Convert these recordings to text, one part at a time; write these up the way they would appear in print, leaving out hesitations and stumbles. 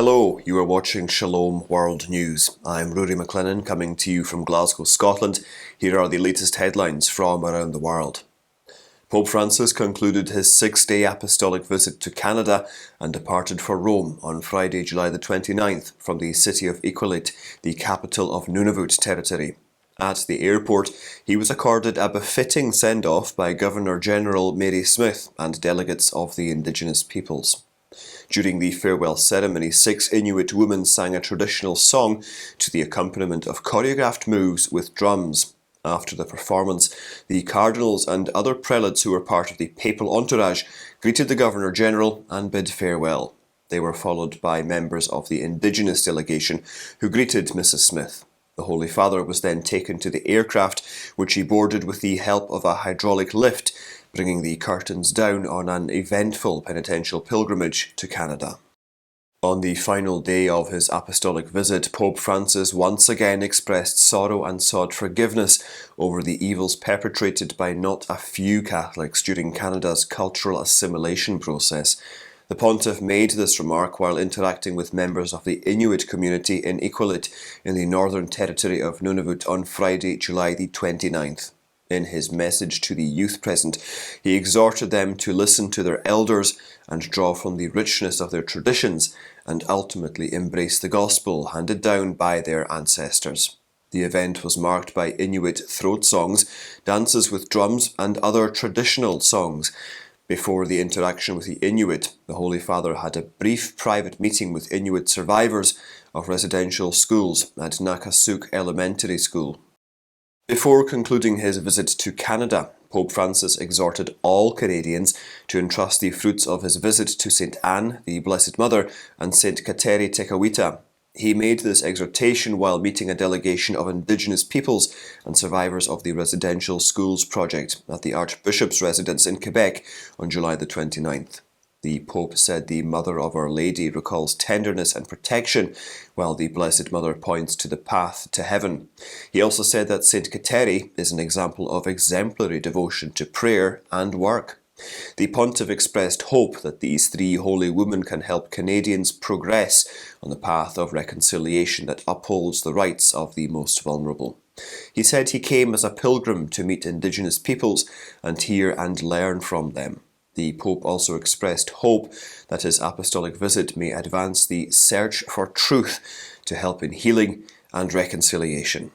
Hello, you are watching Shalom World News. I'm Rory McLennan coming to you from Glasgow, Scotland. Here are the latest headlines from around the world. Pope Francis concluded his 6-day apostolic visit to Canada and departed for Rome on Friday, July the 29th from the city of Iqaluit, the capital of Nunavut territory. At the airport, he was accorded a befitting send-off by Governor-General Mary Smith and delegates of the indigenous peoples. During the farewell ceremony, 6 Inuit women sang a traditional song to the accompaniment of choreographed moves with drums. After the performance, the cardinals and other prelates who were part of the papal entourage greeted the Governor-General and bid farewell. They were followed by members of the indigenous delegation who greeted Mrs. Smith. The Holy Father was then taken to the aircraft, which he boarded with the help of a hydraulic lift, bringing the curtains down on an eventful penitential pilgrimage to Canada. On the final day of his apostolic visit, Pope Francis once again expressed sorrow and sought forgiveness over the evils perpetrated by not a few Catholics during Canada's cultural assimilation process. The pontiff made this remark while interacting with members of the Inuit community in Iqaluit in the Northern Territory of Nunavut on Friday, July the 29th. In his message to the youth present, he exhorted them to listen to their elders and draw from the richness of their traditions and ultimately embrace the gospel handed down by their ancestors. The event was marked by Inuit throat songs, dances with drums and other traditional songs. Before the interaction with the Inuit, the Holy Father had a brief private meeting with Inuit survivors of residential schools at Nakasuk Elementary School. Before concluding his visit to Canada, Pope Francis exhorted all Canadians to entrust the fruits of his visit to Saint Anne, the Blessed Mother, and Saint Kateri Tekawita. He made this exhortation while meeting a delegation of Indigenous peoples and survivors of the Residential Schools Project at the Archbishop's residence in Quebec on July the 29th. The Pope said the Mother of Our Lady recalls tenderness and protection, while the Blessed Mother points to the path to heaven. He also said that Saint Kateri is an example of exemplary devotion to prayer and work. The Pontiff expressed hope that these 3 holy women can help Canadians progress on the path of reconciliation that upholds the rights of the most vulnerable. He said he came as a pilgrim to meet Indigenous peoples and hear and learn from them. The Pope also expressed hope that his apostolic visit may advance the search for truth to help in healing and reconciliation.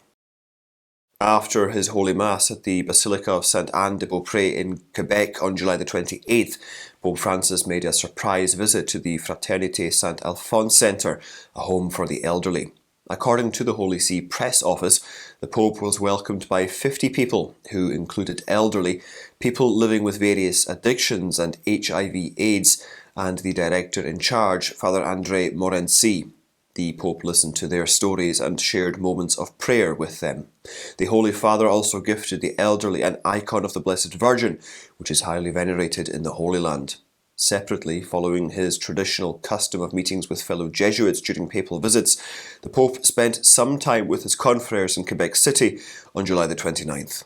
After his Holy Mass at the Basilica of Saint Anne de Beaupre in Quebec on July the 28th, Pope Francis made a surprise visit to the Fraternite St Alphonse Centre, a home for the elderly. According to the Holy See Press Office, the Pope was welcomed by 50 people, who included elderly, people living with various addictions and HIV/AIDS, and the director in charge, Father André Morency. The Pope listened to their stories and shared moments of prayer with them. The Holy Father also gifted the elderly an icon of the Blessed Virgin, which is highly venerated in the Holy Land. Separately, following his traditional custom of meetings with fellow Jesuits during papal visits, the Pope spent some time with his confreres in Quebec City on July the 29th.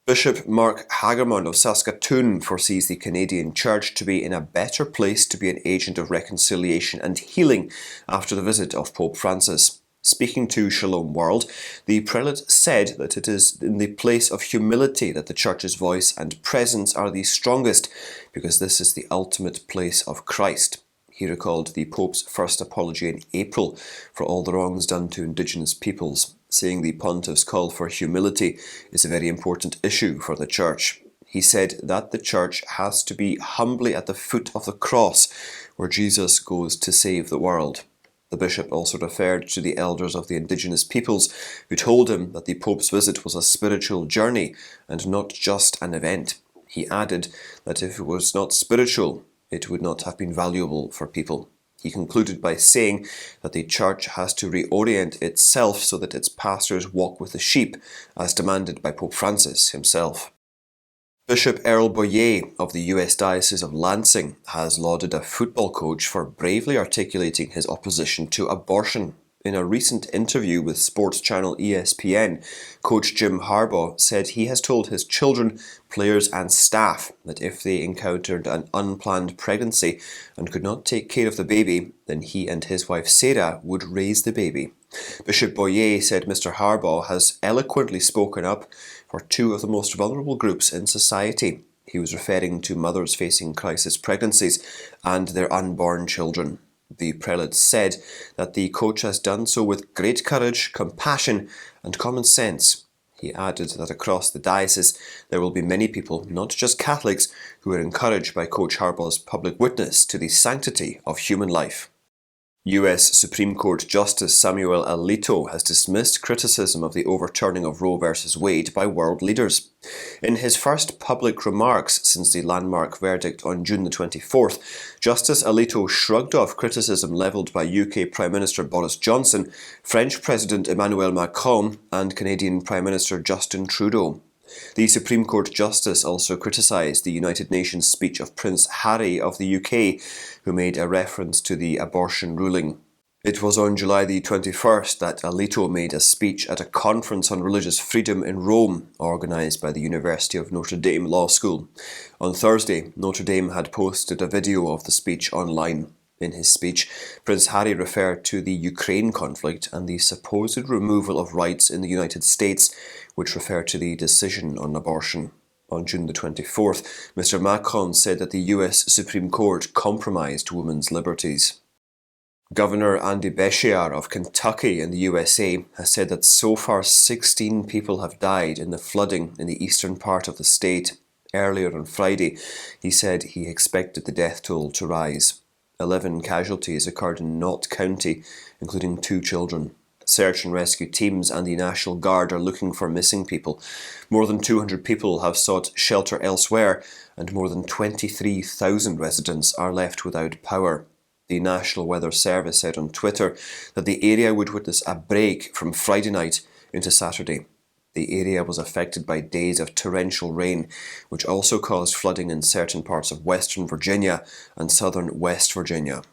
Bishop Mark Hagerman of Saskatoon foresees the Canadian Church to be in a better place to be an agent of reconciliation and healing after the visit of Pope Francis. Speaking to Shalom World, the prelate said that it is in the place of humility that the Church's voice and presence are the strongest, because this is the ultimate place of Christ. He recalled the Pope's first apology in April for all the wrongs done to Indigenous peoples, saying the Pontiff's call for humility is a very important issue for the Church. He said that the Church has to be humbly at the foot of the cross, where Jesus goes to save the world. The bishop also referred to the elders of the Indigenous peoples, who told him that the Pope's visit was a spiritual journey and not just an event. He added that if it was not spiritual, it would not have been valuable for people. He concluded by saying that the Church has to reorient itself so that its pastors walk with the sheep, as demanded by Pope Francis himself. Bishop Earl Boyet of the US Diocese of Lansing has lauded a football coach for bravely articulating his opposition to abortion. In a recent interview with sports channel ESPN, coach Jim Harbaugh said he has told his children, players and staff that if they encountered an unplanned pregnancy and could not take care of the baby, then he and his wife Sarah would raise the baby. Bishop Boyet said Mr. Harbaugh has eloquently spoken up for two of the most vulnerable groups in society. He was referring to mothers facing crisis pregnancies and their unborn children. The prelate said that the coach has done so with great courage, compassion and common sense. He added that across the diocese there will be many people, not just Catholics, who are encouraged by Coach Harbaugh's public witness to the sanctity of human life. US Supreme Court Justice Samuel Alito has dismissed criticism of the overturning of Roe v. Wade by world leaders. In his first public remarks since the landmark verdict on June the 24th, Justice Alito shrugged off criticism levelled by UK Prime Minister Boris Johnson, French President Emmanuel Macron and Canadian Prime Minister Justin Trudeau. The Supreme Court Justice also criticised the United Nations speech of Prince Harry of the UK, who made a reference to the abortion ruling. It was on July the 21st that Alito made a speech at a conference on religious freedom in Rome, organised by the University of Notre Dame Law School. On Thursday, Notre Dame had posted a video of the speech online. In his speech, Prince Harry referred to the Ukraine conflict and the supposed removal of rights in the United States, which referred to the decision on abortion. On June the 24th, Mr. Macron said that the US Supreme Court compromised women's liberties. Governor Andy Beshear of Kentucky in the USA has said that so far 16 people have died in the flooding in the eastern part of the state. Earlier on Friday, he said he expected the death toll to rise. 11 casualties occurred in Knott County, including 2 children. Search and rescue teams and the National Guard are looking for missing people. More than 200 people have sought shelter elsewhere, and more than 23,000 residents are left without power. The National Weather Service said on Twitter that the area would witness a break from Friday night into Saturday. The area was affected by days of torrential rain, which also caused flooding in certain parts of Western Virginia and southern West Virginia.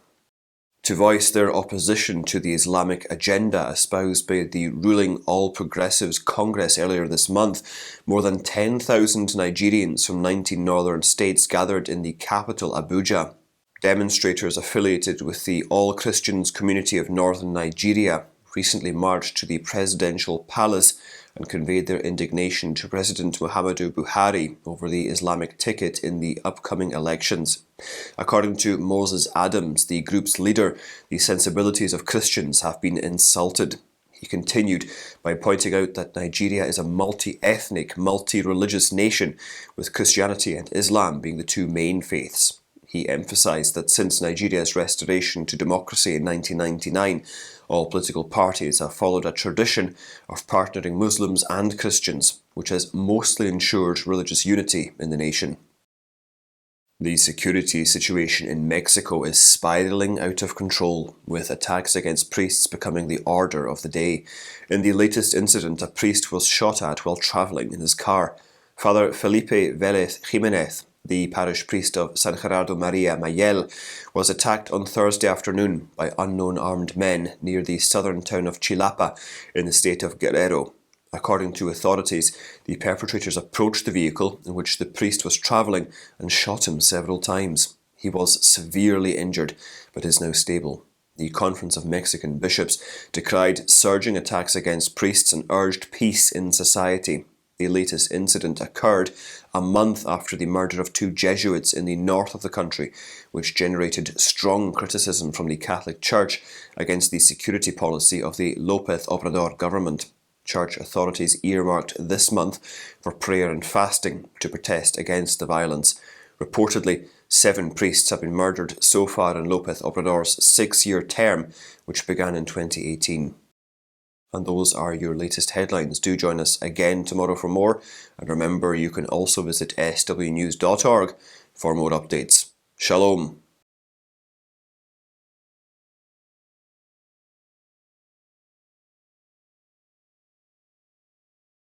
To voice their opposition to the Islamic agenda espoused by the ruling All Progressives Congress earlier this month, more than 10,000 Nigerians from 19 northern states gathered in the capital, Abuja. Demonstrators affiliated with the All Christians community of northern Nigeria recently marched to the presidential palace and conveyed their indignation to President Muhammadu Buhari over the Islamic ticket in the upcoming elections. According to Moses Adams, the group's leader, the sensibilities of Christians have been insulted. He continued by pointing out that Nigeria is a multi-ethnic, multi-religious nation, with Christianity and Islam being the 2 main faiths. He emphasised that since Nigeria's restoration to democracy in 1999, all political parties have followed a tradition of partnering Muslims and Christians, which has mostly ensured religious unity in the nation. The security situation in Mexico is spiralling out of control, with attacks against priests becoming the order of the day. In the latest incident, a priest was shot at while travelling in his car. Father Felipe Velez Jimenez, the parish priest of San Gerardo Maria Mayel, was attacked on Thursday afternoon by unknown armed men near the southern town of Chilapa in the state of Guerrero. According to authorities, the perpetrators approached the vehicle in which the priest was travelling and shot him several times. He was severely injured, but is now stable. The Conference of Mexican Bishops decried surging attacks against priests and urged peace in society. The latest incident occurred a month after the murder of 2 Jesuits in the north of the country, which generated strong criticism from the Catholic Church against the security policy of the López Obrador government. Church authorities earmarked this month for prayer and fasting to protest against the violence. Reportedly, 7 priests have been murdered so far in López Obrador's 6-year term, which began in 2018. And those are your latest headlines. Do join us again tomorrow for more. And remember, you can also visit swnews.org for more updates. Shalom.